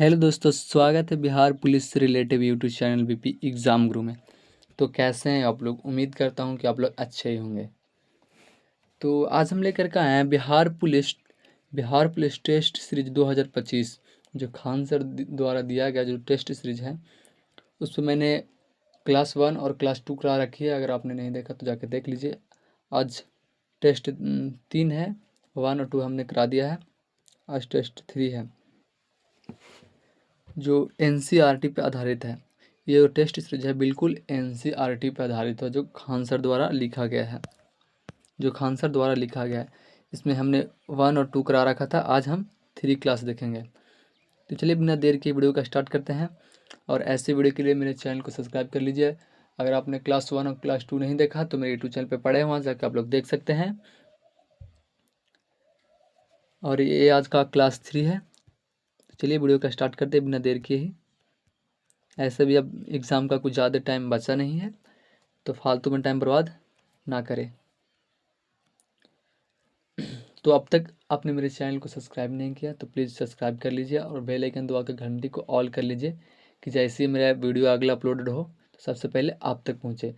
Hello दोस्तों, स्वागत है बिहार पुलिस से relative YouTube channel BP exam गुरु में। तो कैसे हैं आप लोग? उम्मीद करता हूं कि आप लोग अच्छे ही होंगे। तो आज हम लेकर के आए हैं बिहार पुलिस टेस्ट सीरीज 2025, जो खान सर द्वारा दिया गया जो टेस्ट सीरीज है, उसमें मैंने क्लास 1 और क्लास 2 करा रखी है। अगर आपने नहीं देखा तो जाके देख लीजिए। आज टेस्ट 3 है, 1 और 2 हमने करा दिया है। आज टेस्ट 3 है जो एनसीईआरटी पे आधारित है। ये जो टेस्ट सीरीज है बिल्कुल एनसीईआरटी पे आधारित है, जो खान सर द्वारा लिखा गया है। इसमें हमने 1 और 2 करा रखा था। आज हम 3 क्लास देखेंगे। तो चलिए बिना देर के वीडियो का स्टार्ट करते हैं। और ऐसे वीडियो के लिए मेरे चैनल को सब्सक्राइब कर लीजिए। अगर आपने क्लास 1 और क्लास 2 नहीं देखा तो मेरे यूट्यूब चैनल पर पड़े हैं, वहाँ जाकर आप लोग देख सकते हैं। और ये आज का क्लास 3 है। चलिए वीडियो का स्टार्ट करते हैं बिना देर के ही। ऐसे भी अब एग्ज़ाम का कुछ ज़्यादा टाइम बचा नहीं है, तो फालतू में टाइम बर्बाद ना करें। तो अब तक आपने मेरे चैनल को सब्सक्राइब नहीं किया तो प्लीज़ सब्सक्राइब कर लीजिए और बेल आइकन दबा के घंटी को ऑल कर लीजिए कि जैसे ही मेरा वीडियो अगला अपलोडेड हो तो सबसे पहले आप तक पहुँचे।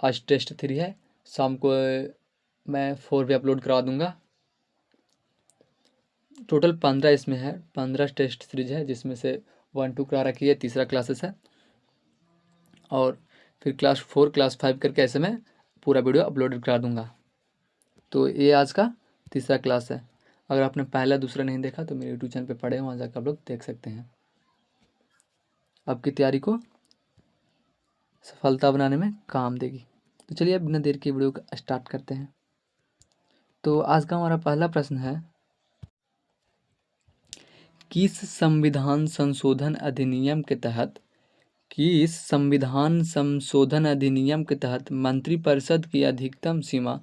आज टेस्ट 3 है, शाम को मैं 4 भी अपलोड करवा दूँगा। टोटल 15 इसमें है, 15 टेस्ट सीरीज है, जिसमें से 1 2 करा रखी है, तीसरा क्लासेस है। और फिर क्लास 4 क्लास 5 करके ऐसे में पूरा वीडियो अपलोड करा दूँगा। तो ये आज का तीसरा क्लास है। अगर आपने पहला दूसरा नहीं देखा तो मेरे यूट्यूब चैनल पे पड़े हैं, वहाँ जाकर आप लोग देख सकते हैं। आपकी तैयारी को सफलता बनाने में काम देगी। तो चलिए अब बिना देर के वीडियो का स्टार्ट करते हैं। तो आज का हमारा पहला प्रश्न है, किस संविधान संशोधन अधिनियम के तहत मंत्रिपरिषद की अधिकतम सीमा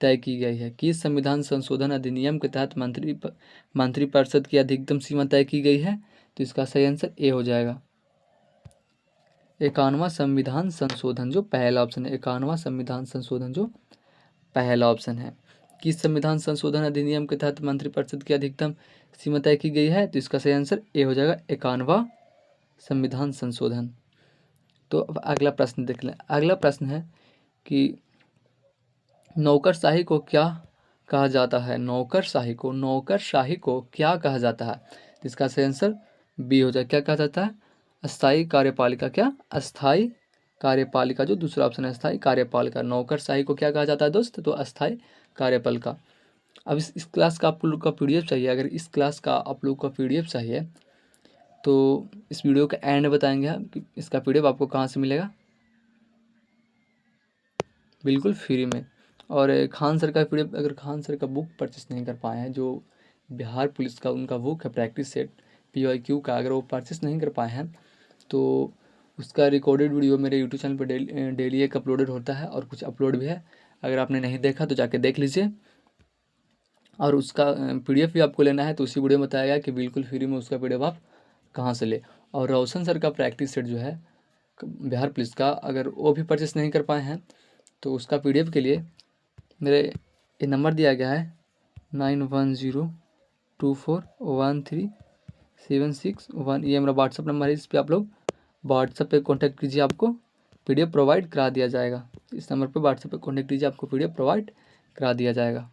तय की गई है? किस संविधान संशोधन अधिनियम के तहत मंत्रिपरिषद की अधिकतम सीमा तय की गई है? तो इसका सही आंसर ए हो जाएगा। 51वां संविधान संशोधन जो पहला ऑप्शन है, 51वां संविधान संशोधन जो पहला ऑप्शन है। किस संविधान संशोधन अधिनियम के तहत मंत्रिपरिषद की अधिकतम सीमा तय की गई है? तो इसका सही आंसर ए हो जाएगा, 51वां संविधान संशोधन। तो अब अगला प्रश्न देख लें। अगला प्रश्न है कि नौकरशाही को क्या कहा जाता है? नौकरशाही को क्या कहा जाता है? तो इसका सही आंसर बी हो जाए। क्या कहा जाता है? अस्थायी कार्यपालिका। क्या? अस्थायी कार्यपालिका, जो दूसरा ऑप्शन है अस्थायी कार्यपालिका। नौकरशाही को क्या कहा जाता है दोस्त? तो अस्थायी कार्यपालिका। अब इस क्लास का आप लोग का पीडीएफ चाहिए। अगर इस क्लास का आप लोग का पीडीएफ चाहिए तो इस वीडियो के एंड में बताएंगे हम कि इसका पीडीएफ आपको कहाँ से मिलेगा। बिल्कुल फ्री में। और खान सर का पीडीएफ, अगर खान सर का बुक परचेस नहीं कर पाए हैं, जो बिहार पुलिस का उनका बुक है प्रैक्टिस सेट PYQ का, अगर वो परचेस नहीं कर पाए हैं तो उसका रिकॉर्डेड वीडियो मेरे यूट्यूब चैनल पर डेली एक अपलोडेड होता है और कुछ अपलोड भी है। अगर आपने नहीं देखा तो जाके देख लीजिए। और उसका PDF भी आपको लेना है तो उसी वीडियो में बताया गया कि बिल्कुल फ्री में उसका PDF आप कहाँ से ले। और रोशन सर का प्रैक्टिस सेट जो है बिहार पुलिस का, अगर वो भी परचेस नहीं कर पाए हैं तो उसका PDF के लिए मेरे ये नंबर दिया गया है 9102413761। ये मेरा व्हाट्सअप नंबर है। इस पर आप लोग व्हाट्सअप पे कॉन्टैक्ट कीजिए, आपको PDF प्रोवाइड करा दिया जाएगा। इस नंबर पे व्हाट्सअप पे कॉन्टैक्ट कीजिए, आपको PDF प्रोवाइड करा दिया जाएगा।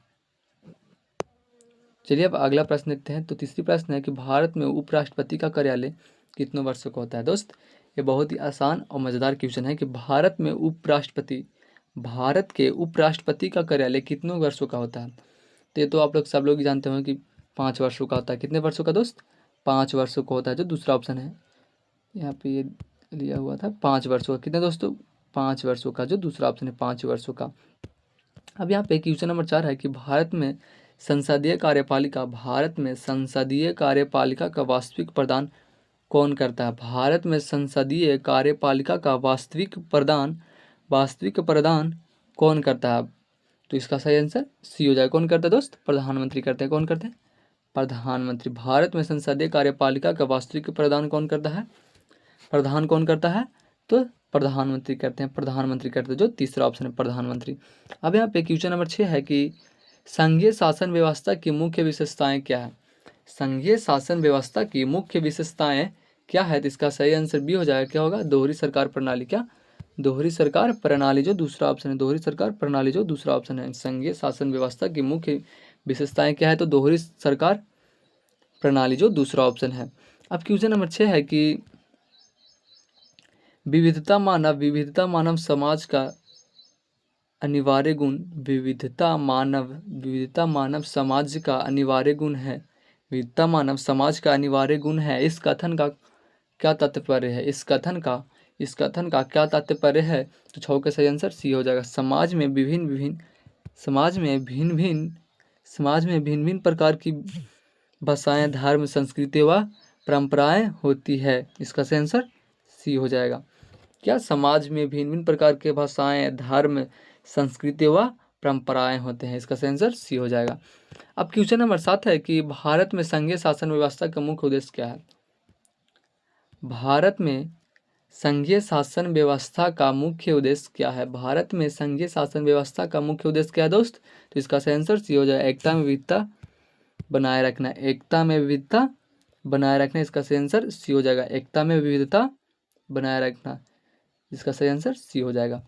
चलिए अब अगला प्रश्न देखते हैं। तो तीसरी प्रश्न है कि भारत में उपराष्ट्रपति का कार्यालय कितने वर्षों का होता है? दोस्त ये बहुत ही आसान और मज़ेदार क्वेश्चन है कि भारत के उपराष्ट्रपति का कार्यालय कितने वर्षों का होता है? तो ये तो आप लोग सब लोग ही जानते होंगे कि 5 वर्षों का होता है। कितने वर्षों का दोस्त? 5 वर्षों का होता है, जो दूसरा ऑप्शन है यहाँ पे ये लिया हुआ था 5 वर्षों का। कितने दोस्तों? 5 वर्षों का, जो दूसरा ऑप्शन है 5 वर्षों का। अब यहाँ पे क्वेश्चन नंबर 4 है कि भारत में संसदीय कार्यपालिका का वास्तविक प्रदान कौन करता है? भारत में संसदीय कार्यपालिका का वास्तविक प्रदान कौन करता है? तो इसका सही आंसर सी हो जाएगा। कौन करता है दोस्त? प्रधानमंत्री करते हैं। कौन करते हैं? प्रधानमंत्री। भारत में संसदीय कार्यपालिका का वास्तविक प्रदान कौन करता है? कौन करता है? तो प्रधानमंत्री करते हैं, जो तीसरा ऑप्शन है प्रधानमंत्री। अब यहाँ पे क्वेश्चन नंबर 6 है कि संघीय शासन व्यवस्था की मुख्य विशेषताएं क्या है? संघीय शासन व्यवस्था की मुख्य विशेषताएं क्या है? तो इसका सही आंसर बी हो जाएगा। क्या होगा? दोहरी सरकार प्रणाली। क्या? दोहरी सरकार प्रणाली जो दूसरा ऑप्शन है। दोहरी सरकार प्रणाली जो दूसरा ऑप्शन है। संघीय शासन व्यवस्था की मुख्य विशेषताएं क्या है? तो दोहरी सरकार प्रणाली जो दूसरा ऑप्शन है। अब क्वेश्चन नंबर 6 है कि विविधता मानव समाज का अनिवार्य गुण। विविधता मानव समाज का अनिवार्य गुण है। विविधता मानव समाज का अनिवार्य गुण है। इस कथन का क्या तात्पर्य है? इस कथन का क्या तात्पर्य है? तो 6 का सही आंसर सी हो जाएगा। समाज में भिन्न भिन्न प्रकार की भाषाएं, धर्म, संस्कृति व परंपराएं होती है। इसका सही आंसर सी हो जाएगा। क्या? समाज में भिन्न भिन्न प्रकार के भाषाएं, धर्म, संस्कृति व परंपराएं होते हैं। इसका सही आंसर सी हो जाएगा। अब क्वेश्चन नंबर 7 है कि भारत में संघीय शासन व्यवस्था का मुख्य उद्देश्य क्या है? भारत में संघीय शासन व्यवस्था का मुख्य उद्देश्य क्या है? भारत में संघीय शासन व्यवस्था का मुख्य उद्देश्य क्या है दोस्त? तो इसका सही आंसर सी हो जाएगा। एकता में विविधता बनाए रखना। एकता में विविधता बनाए रखना। इसका सही आंसर सी हो जाएगा। एकता में विविधता बनाए रखना। इसका सही आंसर सी हो जाएगा।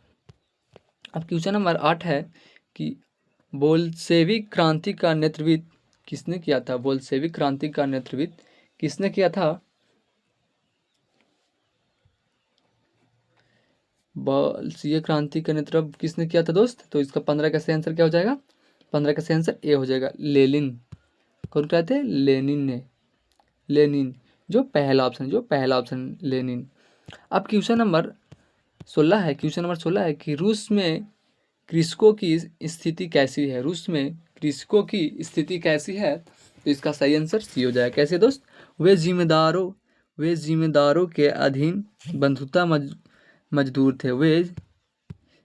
अब क्वेश्चन नंबर 8 है कि बोल्शेविक क्रांति का नेतृत्व किसने किया था? बोल्शेविक क्रांति का नेतृत्व किसने किया था? बोल्शेविक क्रांति का नेतृत्व किसने किया था दोस्त? तो इसका 15 का सही आंसर क्या हो जाएगा? 15 का सही आंसर ए हो जाएगा। लेनिन। कौन कहते हैं? लेनिन ने। लेनिन जो पहला ऑप्शन लेनिन। अब क्वेश्चन नंबर 16 है। क्वेश्चन नंबर 16 है कि रूस में कृषकों की स्थिति कैसी है? रूस में कृषकों की स्थिति कैसी है? तो इसका सही आंसर सी हो जाएगा। कैसे दोस्त? वे जिम्मेदारों के अधीन बंधुआ मजदूर थे। वे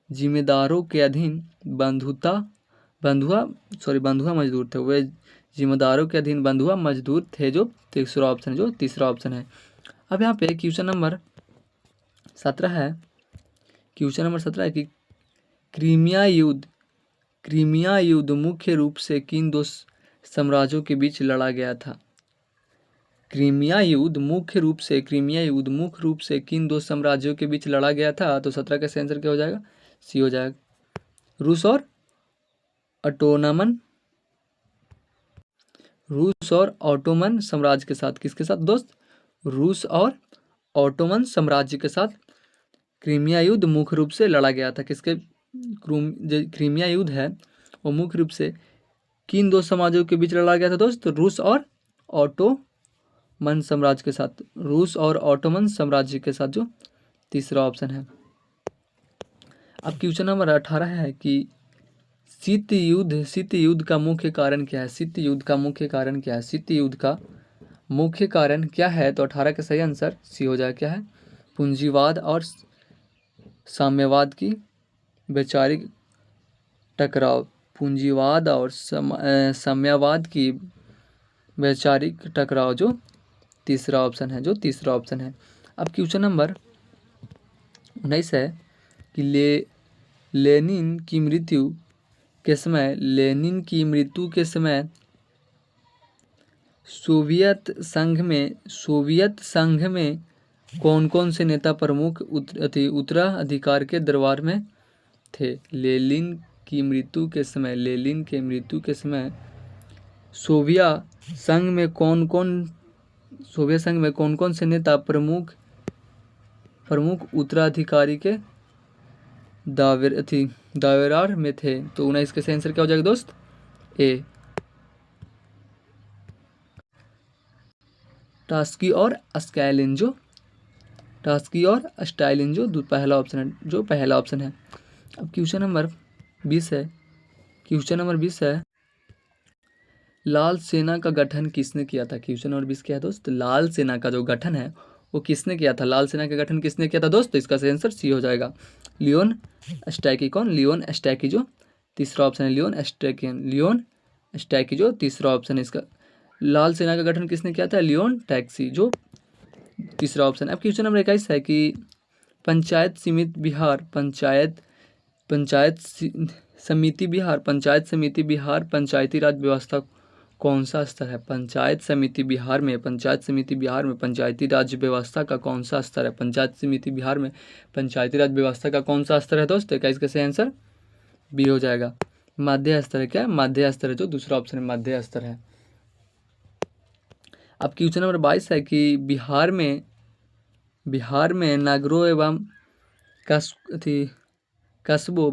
जिम्मेदारों के अधीन बंधुआ मजदूर थे। वे जिम्मेदारों के अधीन बंधुआ मजदूर थे जो तीसरा ऑप्शन है। अब यहाँ पे क्वेश्चन नंबर 17 है। क्वेश्चन नंबर 17 है कि क्रीमिया युद्ध मुख्य रूप से किन दो साम्राज्यों के बीच लड़ा गया था? क्रीमिया युद्ध मुख्य रूप से किन दो साम्राज्यों के बीच लड़ा गया था? तो 17 का सही आंसर क्या हो जाएगा? सी हो जाएगा। रूस और ऑटोमन साम्राज्य के साथ। किसके साथ दोस्त? रूस और ऑटोमन साम्राज्य के साथ क्रीमिया युद्ध मुख्य रूप से लड़ा गया था। किसके? क्रीमिया युद्ध है वो मुख्य रूप से किन दो साम्राज्यों के बीच लड़ा गया था दोस्त? रूस और ऑटोमन साम्राज्य के साथ। रूस और ऑटोमन साम्राज्य के साथ जो तीसरा ऑप्शन है। अब क्वेश्चन नंबर 18 है कि शीत युद्ध का मुख्य कारण क्या है? शीत युद्ध का मुख्य कारण क्या है? शीत युद्ध का मुख्य कारण क्या है? तो 18 का सही आंसर सी हो जाएगा। क्या है? पूंजीवाद और साम्यवाद की वैचारिक टकराव। पूंजीवाद और साम्यवाद की वैचारिक टकराव जो तीसरा ऑप्शन है। अब क्वेश्चन नंबर 19 है कि लेनिन की मृत्यु के समय सोवियत संघ में कौन कौन से नेता प्रमुख उत्तराधिकार के दरबार में थे? लेनिन की मृत्यु के समय सोवियत संघ में कौन कौन से नेता प्रमुख उत्तराधिकारी के दावेदार में थे? तो 19 के आंसर क्या हो जाएगा दोस्त? ए। टास्की और स्टालिन जो पहला ऑप्शन है। अब क्वेश्चन नंबर 20 है। लाल सेना का गठन किसने किया था? क्वेश्चन नंबर 20 क्या है दोस्त? लाल सेना का जो गठन है वो किसने किया था? लाल सेना का गठन किसने किया था दोस्त? तो इसका सही आंसर सी हो जाएगा। लियोन स्टैकी। कौन? लियोन स्टैकी जो तीसरा ऑप्शन है। लियोन स्टैकी जो तीसरा ऑप्शन है। इसका लाल सेना का गठन किसने किया था? लियोन टैक्सी जो तीसरा ऑप्शन है। अब क्वेश्चन नंबर 21 है कि पंचायत समिति बिहार पंचायती राज व्यवस्था कौन सा स्तर है? पंचायत समिति बिहार में पंचायती राज व्यवस्था का कौन सा स्तर है? पंचायत समिति बिहार में पंचायती राज व्यवस्था का कौन सा स्तर है दोस्त? क्या इसका सही आंसर बी हो जाएगा। मध्य स्तर है। क्या मध्य स्तर है? जो दूसरा ऑप्शन है मध्य स्तर है। अब क्वेश्चन नंबर 22 है कि बिहार में नगरों एवं कस्बों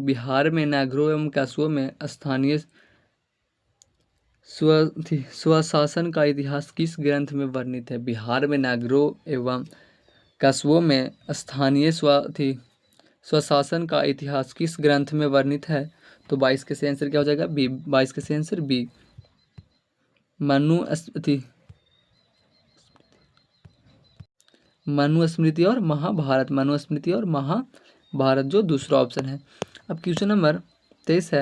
में स्थानीय स्वशासन का इतिहास किस ग्रंथ में वर्णित है? बिहार में नगरों एवं कस्बों में स्थानीय स्वशासन का इतिहास किस ग्रंथ में वर्णित है? तो 22 के सही आंसर क्या हो जाएगा? बी। 22 के सही आंसर बी। मनुस्मृति और महाभारत जो दूसरा ऑप्शन है। अब क्वेश्चन नंबर 23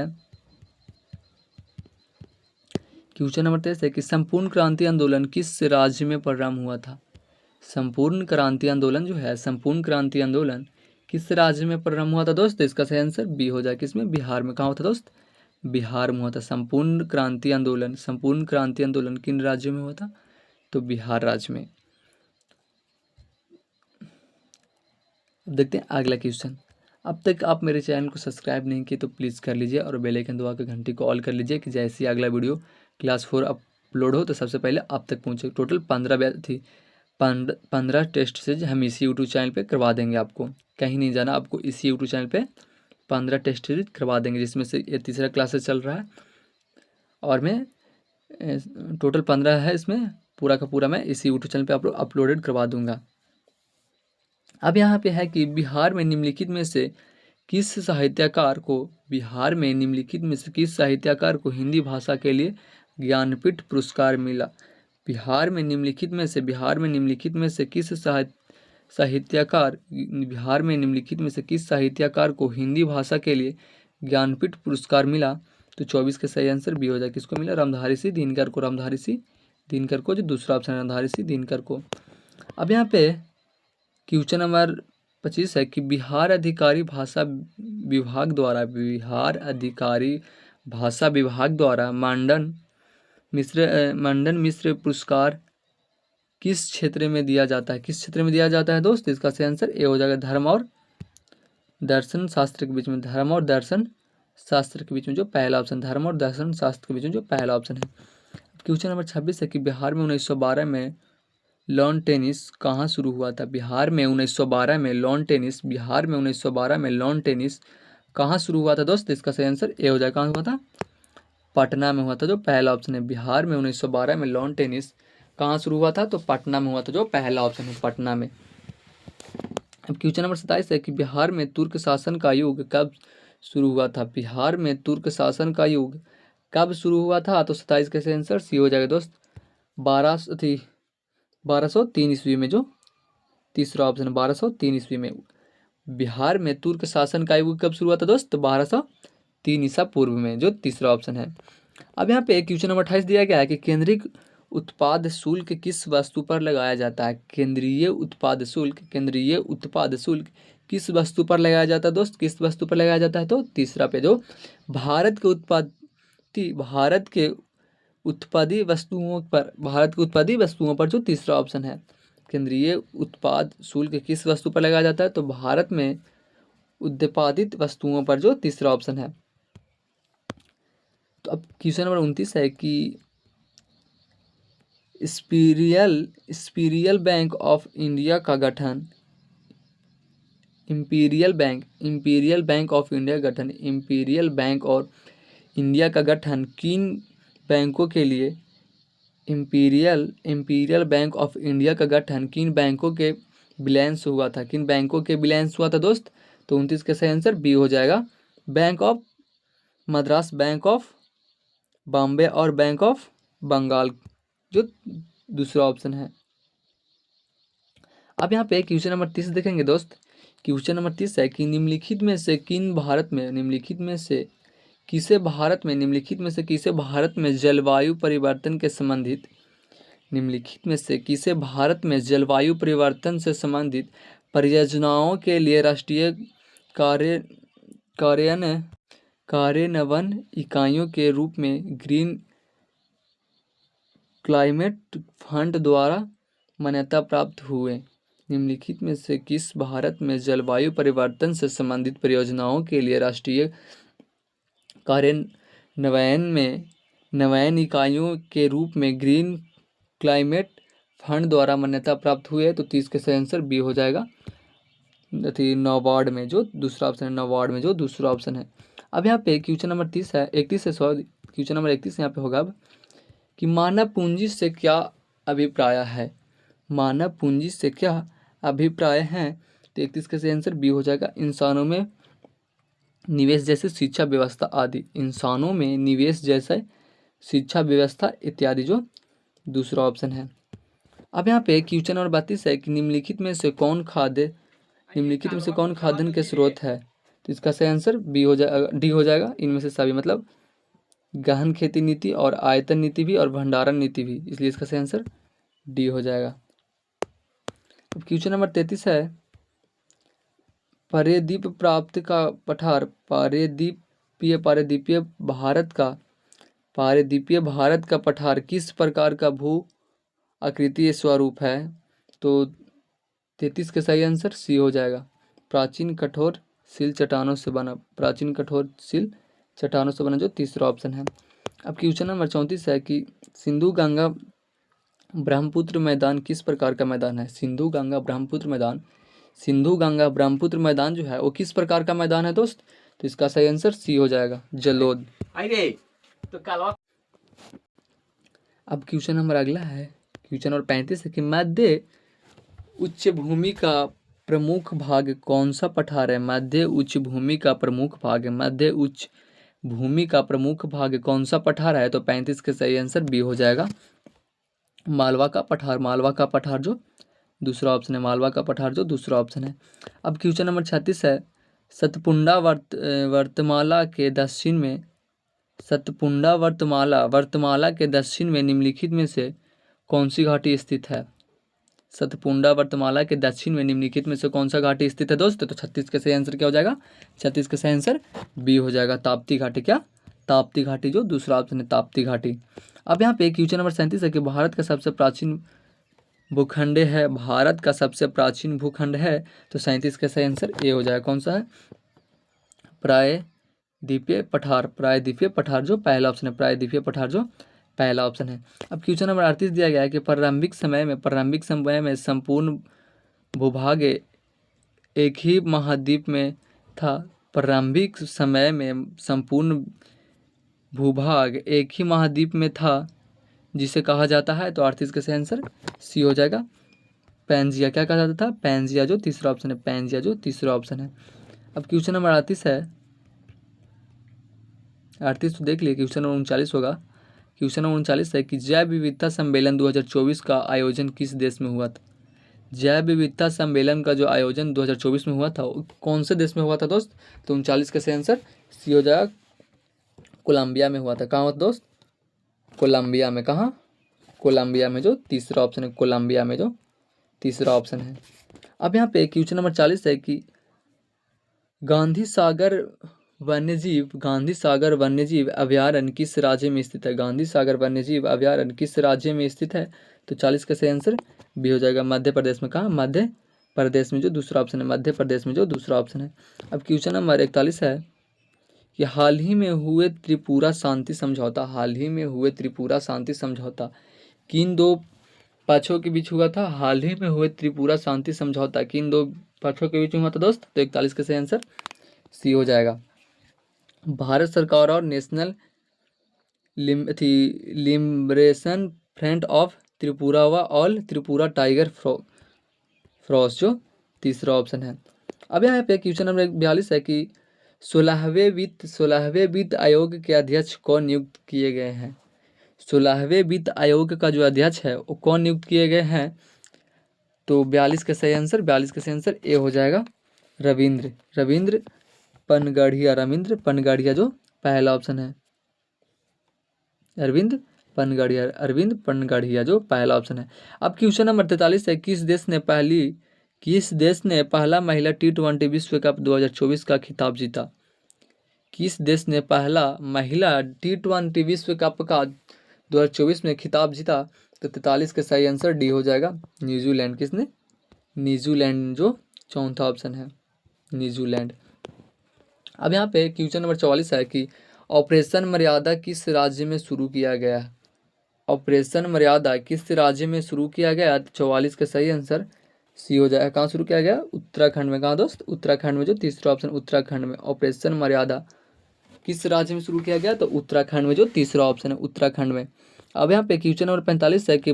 है कि संपूर्ण क्रांति आंदोलन किस राज्य में प्रारंभ हुआ था? संपूर्ण क्रांति आंदोलन किस राज्य में प्रारंभ हुआ था दोस्त? इसका सही आंसर बी हो जाएगा। किसमें? बिहार में। कहाँ हुआ था दोस्त? बिहार में हुआ था। संपूर्ण क्रांति आंदोलन किन राज्यों में हुआ था? तो बिहार राज्य में। अब देखते हैं अगला क्वेश्चन। अब तक आप मेरे चैनल को सब्सक्राइब नहीं किए तो प्लीज़ कर लीजिए और बेल आइकन दबा के घंटी को ऑल कर लीजिए कि जैसे ही अगला वीडियो क्लास 4 अपलोड हो तो सबसे पहले आप तक पहुँचे। टोटल 15 टेस्ट सीरीज हम इसी यूट्यूब चैनल पे करवा देंगे। आपको कहीं नहीं जाना, आपको इसी यूट्यूब चैनल पे 15 टेस्ट सीरीज करवा देंगे, जिसमें से ये तीसरा क्लासेस चल रहा है और मैं टोटल 15 है, इसमें पूरा का पूरा मैं इसी यूट्यूब चैनल पे अपलोडेड करवा दूंगा। अब यहाँ पे है कि बिहार में निम्नलिखित में से किस साहित्यकार को हिंदी भाषा के लिए ज्ञानपीठ पुरस्कार मिला? बिहार में निम्नलिखित में से किस साहित्यकार को हिंदी भाषा के लिए ज्ञानपीठ पुरस्कार मिला? तो 24 का सही आंसर बी हो जाएगा। किसको मिला? रामधारी सिंह दिनकर को जो दूसरा ऑप्शन है रामधारी सिंह दिनकर को। अब यहाँ पे क्वेश्चन नंबर 25 है कि बिहार अधिकारी भाषा विभाग द्वारा मंडन मिश्र पुरस्कार किस क्षेत्र में दिया जाता है? दोस्त? इसका सही आंसर ए हो जाएगा। धर्म और दर्शन शास्त्र के बीच में जो पहला ऑप्शन है। क्वेश्चन नंबर 26 है कि बिहार में 1912 में लॉन टेनिस कहाँ शुरू हुआ था? बिहार में 1912 में लॉन टेनिस कहाँ शुरू हुआ था दोस्त? इसका सही आंसर ए हो जाएगा। कहाँ हुआ था? पटना में हुआ था, जो पहला ऑप्शन है। बिहार में 1912 में लॉन टेनिस कहाँ शुरू हुआ था? तो पटना में हुआ था, जो पहला ऑप्शन है पटना में। अब क्वेश्चन नंबर 27 है कि बिहार में तुर्क शासन का युग कब शुरू हुआ था? बिहार में तुर्क शासन का युग कब शुरू हुआ था? तो 27 का सही आंसर सी हो जाएगा दोस्त। 1203 ईस्वी में, जो तीसरा ऑप्शन है 1203 ईस्वी में बिहार में तुर्क शासन का युग कब शुरू हुआ था दोस्त? 1203 ईसा पूर्व में, जो तीसरा ऑप्शन है। अब यहाँ पे क्वेश्चन नंबर 28 दिया गया है कि केंद्रीय उत्पाद शुल्क किस वस्तु पर लगाया जाता है? केंद्रीय उत्पाद शुल्क किस वस्तु पर लगाया जाता है दोस्त? किस वस्तु पर लगाया जाता है? तो तीसरा पे, जो भारत के उत्पादी वस्तुओं पर जो तीसरा ऑप्शन है। केंद्रीय उत्पाद शुल्क किस वस्तु पर लगाया जाता है? तो भारत में उत्पादित वस्तुओं पर, जो तीसरा ऑप्शन है। तो अब क्वेश्चन नंबर 29 है कि इंपीरियल बैंक ऑफ इंडिया का गठन किन बैंकों के लिए इंपीरियल बैंक ऑफ इंडिया का गठन किन बैंकों के विलय हुआ था? दोस्त? तो 29 का सही आंसर बी हो जाएगा। Bank of Madras, bank of Bombay और बैंक ऑफ बंगाल, जो दूसरा ऑप्शन है। अब यहाँ पे क्वेश्चन नंबर 30 देखेंगे दोस्त। क्वेश्चन नंबर 30 है कि निम्नलिखित में से किसे भारत में जलवायु परिवर्तन से संबंधित परियोजनाओं के लिए राष्ट्रीय कार्यान्वयन इकाइयों के रूप में ग्रीन क्लाइमेट फंड द्वारा मान्यता प्राप्त हुए निम्नलिखित में से किस भारत में जलवायु परिवर्तन से संबंधित परियोजनाओं के लिए राष्ट्रीय कार्यान्वयन में नवायन इकाइयों के रूप में ग्रीन क्लाइमेट फंड द्वारा मान्यता प्राप्त हुए है? तो 30 का सही आंसर बी हो जाएगा। नाबार्ड में जो दूसरा ऑप्शन है, नाबार्ड में जो दूसरा ऑप्शन है। अब यहाँ पे क्वेश्चन नंबर 30 है, 31 है, सॉरी क्वेश्चन नंबर 31 यहाँ पे होगा अब कि मानव पूंजी से क्या अभिप्राय है? मानव पूंजी से क्या अभिप्राय है? तो 31 का सही आंसर बी हो जाएगा। इंसानों में निवेश जैसे शिक्षा व्यवस्था आदि। इंसानों में निवेश जैसे शिक्षा व्यवस्था इत्यादि जो दूसरा ऑप्शन है। अब यहाँ पे क्वेश्चन नंबर 32 है कि निम्नलिखित में से कौन खाद्यान्न के स्रोत है? तो इसका सही आंसर बी हो जाएगा, डी हो जाएगा। इनमें से सभी मतलब गहन खेती नीति और आयतन नीति भी और भंडारण नीति भी, इसलिए इसका सही आंसर डी हो जाएगा। अब क्वेश्चन नंबर 33 है पारेदीप प्राप्त का पठार पारेदीपीय भारत का पठार किस प्रकार का भू आकृतीय स्वरूप है? तो 33 का सही आंसर सी हो जाएगा। प्राचीन कठोर शिल चट्टानों से बना जो तीसरा ऑप्शन है। अब क्वेश्चन नंबर 34 है कि सिंधु गंगा ब्रह्मपुत्र मैदान किस प्रकार का मैदान है? सिंधु गंगा ब्रह्मपुत्र मैदान जो है वो किस प्रकार का मैदान है दोस्त? तो इसका सही आंसर सी हो जाएगा, जलोढ़। अब क्वेश्चन नंबर अगला है, क्वेश्चन नंबर 35 है कि मध्य उच्च भूमि का प्रमुख भाग कौन सा पठार है? मध्य उच्च भूमि का प्रमुख भाग कौन सा पठार है? तो 35 के सही आंसर बी हो जाएगा, मालवा का पठार जो दूसरा ऑप्शन है। मालवा का पठार जो दूसरा ऑप्शन है। अब क्वेश्चन नंबर 36 है सतपुंडा वर्तमाला के दक्षिण में निम्नलिखित में से कौन सी घाटी स्थित है? सतपुंडा वर्तमाला के दक्षिण में निम्नलिखित में से कौन सा घाटी स्थित है दोस्त? तो 36 का सही आंसर क्या हो जाएगा? 36 का सही आंसर बी हो जाएगा, ताप्ती घाटी। क्या? ताप्ती घाटी जो दूसरा ऑप्शन है, ताप्ती घाटी। अब यहाँ पे क्वेश्चन नंबर 37 है कि भारत का सबसे प्राचीन भूखंड है। तो 37 का सही आंसर ए हो जाएगा। कौन सा है? प्रायद्वीपीय पठार जो पहला ऑप्शन है। प्रायद्वीपीय पठार जो पहला ऑप्शन है। अब क्वेश्चन नंबर 38 दिया गया है कि प्रारंभिक समय में संपूर्ण भूभाग एक ही महाद्वीप में था। प्रारंभिक समय में संपूर्ण भूभाग एक ही महाद्वीप में था जिसे कहा जाता है। तो 38 का सही आंसर सी हो जाएगा, पैंजिया। क्या कहा जाता था? पैंजिया जो तीसरा ऑप्शन है। पैंजिया जो तीसरा ऑप्शन है। अब क्वेश्चन नंबर 38 है, 38 तो देख लिए। क्वेश्चन नंबर 39 होगा। क्वेश्चन नंबर 39 है कि जैव विविधता सम्मेलन 2024 का आयोजन किस देश में हुआ था? जैव विविधता सम्मेलन का जो आयोजन 2024 में हुआ था वो कौन से देश में हुआ था दोस्त? तो 39 का सही आंसर सी हो जाएगा, कोलंबिया में हुआ था। कहाँ हुआ था दोस्त? कोलंबिया में। कहाँ? कोलंबिया में जो तीसरा ऑप्शन है। कोलंबिया में जो तीसरा ऑप्शन है। अब यहाँ पे क्वेश्चन नंबर 40 है कि गांधी सागर वन्यजीव अभयारण्य किस राज्य में स्थित है? गांधी सागर वन्यजीव अभयारण्य किस राज्य में स्थित है? तो 40 का सही आंसर बी हो जाएगा, मध्य प्रदेश में। कहाँ? मध्य प्रदेश में जो दूसरा ऑप्शन है। मध्य प्रदेश में जो दूसरा ऑप्शन है। अब क्वेश्चन नंबर 41 है कि हाल ही में हुए त्रिपुरा शांति समझौता किन दो पक्षों के बीच हुआ था? हाल ही में हुए त्रिपुरा शांति समझौता किन दो पक्षों के बीच में हुआ था दोस्त? तो 41 का सही आंसर सी हो जाएगा, भारत सरकार और national liberation front of Tripura व ऑल त्रिपुरा टाइगर फोर्स जो तीसरा ऑप्शन है। अब यहाँ पे क्वेश्चन नंबर 42 है कि 16वें वित्त आयोग के अध्यक्ष कौन नियुक्त किए गए हैं? 16वें वित्त आयोग का जो अध्यक्ष है वो कौन नियुक्त किए गए हैं? तो 42 का सही आंसर ए हो जाएगा, रविंद्र पनगड़िया जो पहला ऑप्शन है। अरविंद पनगड़िया जो पहला ऑप्शन है। अब क्वेश्चन नंबर 43 है किस देश ने पहला महिला T20 विश्व कप 2024 का खिताब जीता? किस देश ने पहला महिला T20 विश्व कप का 2024 में खिताब जीता? तो 43 का सही आंसर डी हो जाएगा, न्यूजीलैंड। किसने? न्यूजीलैंड, जो चौथा ऑप्शन है न्यूजीलैंड। अब यहाँ पे क्वेश्चन नंबर 44 है कि ऑपरेशन मर्यादा किस राज्य में शुरू किया गया है? ऑपरेशन मर्यादा किस राज्य में शुरू किया गया? 44 का सही आंसर सी हो जाएगा। कहाँ शुरू किया गया? उत्तराखंड में। कहाँ दोस्त? उत्तराखंड में, जो तीसरा ऑप्शन उत्तराखंड में। ऑपरेशन मर्यादा किस राज्य में शुरू किया गया? तो उत्तराखंड में, जो तीसरा ऑप्शन है उत्तराखंड में। अब यहाँ पे क्वेश्चन नंबर 45 है कि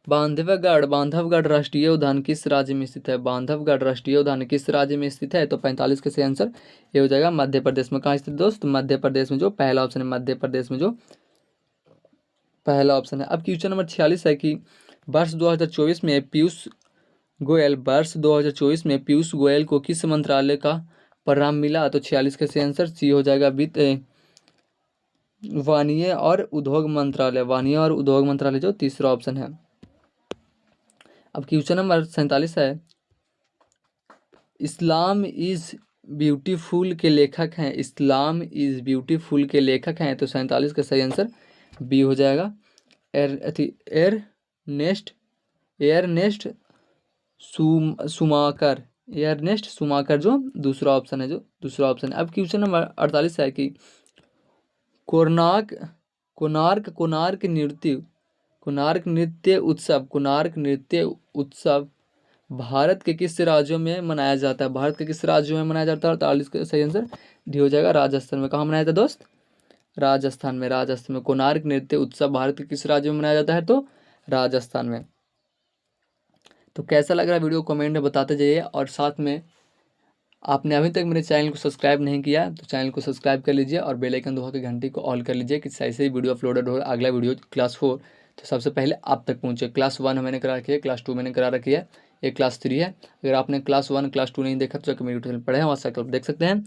बांधवगढ़ राष्ट्रीय उद्यान किस राज्य में स्थित है? बांधवगढ़ राष्ट्रीय उद्यान किस राज्य में स्थित है? तो 45 का सही आंसर ये हो जाएगा मध्य प्रदेश में। कहाँ स्थित दोस्त? मध्य प्रदेश में, जो पहला ऑप्शन है मध्य प्रदेश में, जो पहला ऑप्शन है। अब क्वेश्चन नंबर 46 है कि वर्ष 2024 में पीयूष गोयल को किस मंत्रालय का परिणाम मिला? तो 46 का सही आंसर सी हो जाएगा, वित्त वाणिज्य और उद्योग मंत्रालय। वाणिज्य और उद्योग मंत्रालय, जो तीसरा ऑप्शन है। अब क्वेश्चन नंबर 47 है, इस्लाम इज ब्यूटीफुल के लेखक हैं। इस्लाम इज ब्यूटीफुल के लेखक हैं। तो 47 का सही आंसर बी हो जाएगा, एयरनेस्ट सुमाकर। एयरनेस्ट सुमाकर, जो दूसरा ऑप्शन है, जो दूसरा ऑप्शन है। अब क्वेश्चन नंबर 48 है कि कोणार्क नृत्य उत्सव भारत के किस राज्यों में मनाया जाता है? भारत के किस राज्यों में मनाया जाता है? 48 का सही आंसर डी हो जाएगा, राजस्थान में। कहाँ मनाया जाता है दोस्त? राजस्थान में। राजस्थान में कोणार्क नृत्य उत्सव भारत के किस राज्य में मनाया जाता है? तो राजस्थान में। तो कैसा लग रहा है वीडियो, कमेंट में बताते जाइए। और साथ में आपने अभी तक मेरे चैनल को सब्सक्राइब नहीं किया तो चैनल को सब्सक्राइब कर लीजिए और बेल आइकन दबा के घंटी को ऑल कर लीजिए कि ऐसे ही वीडियो अपलोडेड हो अगला वीडियो क्लास 4 तो सबसे पहले आप तक पहुँचे। क्लास 1 मैंने करा रखी है, क्लास 2 मैंने करा रखी है, ये क्लास 3 है। अगर आपने क्लास 1 क्लास 2 नहीं देखा तो जाकर मेरे यूट्यूब चैनल पढ़े हैं, वहाँ से देख सकते हैं।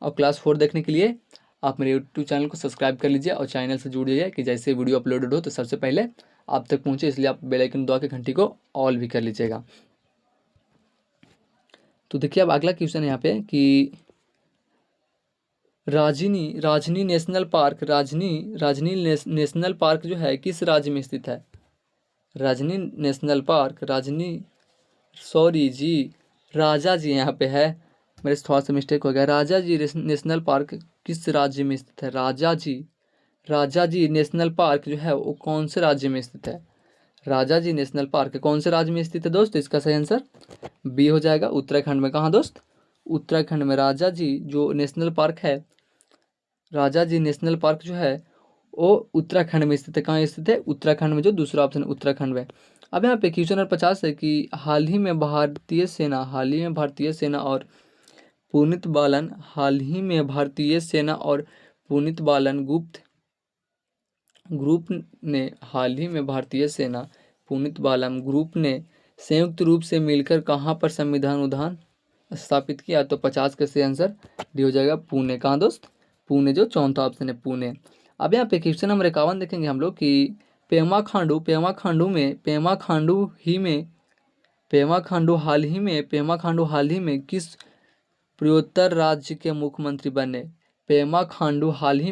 और क्लास 4 देखने के लिए आप मेरे यूट्यूब चैनल को सब्सक्राइब कर लीजिए और चैनल से जुड़ जाइए कि जैसे वीडियो अपलोडेड हो तो सबसे पहले आप तक पहुँचे। इसलिए आप बेल आइकन दबा के घंटी को ऑल भी कर लीजिएगा। तो देखिए अब अगला क्वेश्चन है यहाँ पे कि राजनी नेशनल पार्क जो है किस राज्य में स्थित है? राजनी राजा जी यहाँ पे है, मेरे से थोड़ा सा मिस्टेक हो गया। राजा जी नेशनल पार्क किस राज्य में स्थित है? राजा जी नेशनल पार्क जो है वो कौन से राज्य में स्थित है? राजा जी नेशनल पार्क कौन से राज्य में स्थित है दोस्त? इसका सही आंसर बी हो जाएगा, उत्तराखंड में। कहाँ दोस्त? उत्तराखंड में। राजा जी जो नेशनल पार्क है, राजा जी नेशनल पार्क जो है वो उत्तराखंड में स्थित है। कहाँ स्थित है? उत्तराखंड में, जो दूसरा ऑप्शन है उत्तराखंड में। अब यहाँ पे क्वेश्चन नंबर 50 है कि हाल ही में भारतीय सेना और पुनीत बालन ग्रुप ने संयुक्त रूप से मिलकर कहाँ पर संविधान उद्यान स्थापित किया? तो 50 का सही आंसर डी हो जाएगा, पुणे। कहाँ दोस्त? पुणे, जो चौथा ऑप्शन है पुणे। अब यहाँ पे क्वेश्चन नंबर 51 देखेंगे हम लोग कि पेमा खांडू हाल ही में किस पूर्वोत्तर राज्य के मुख्यमंत्री बने? पेमा खांडू हाल ही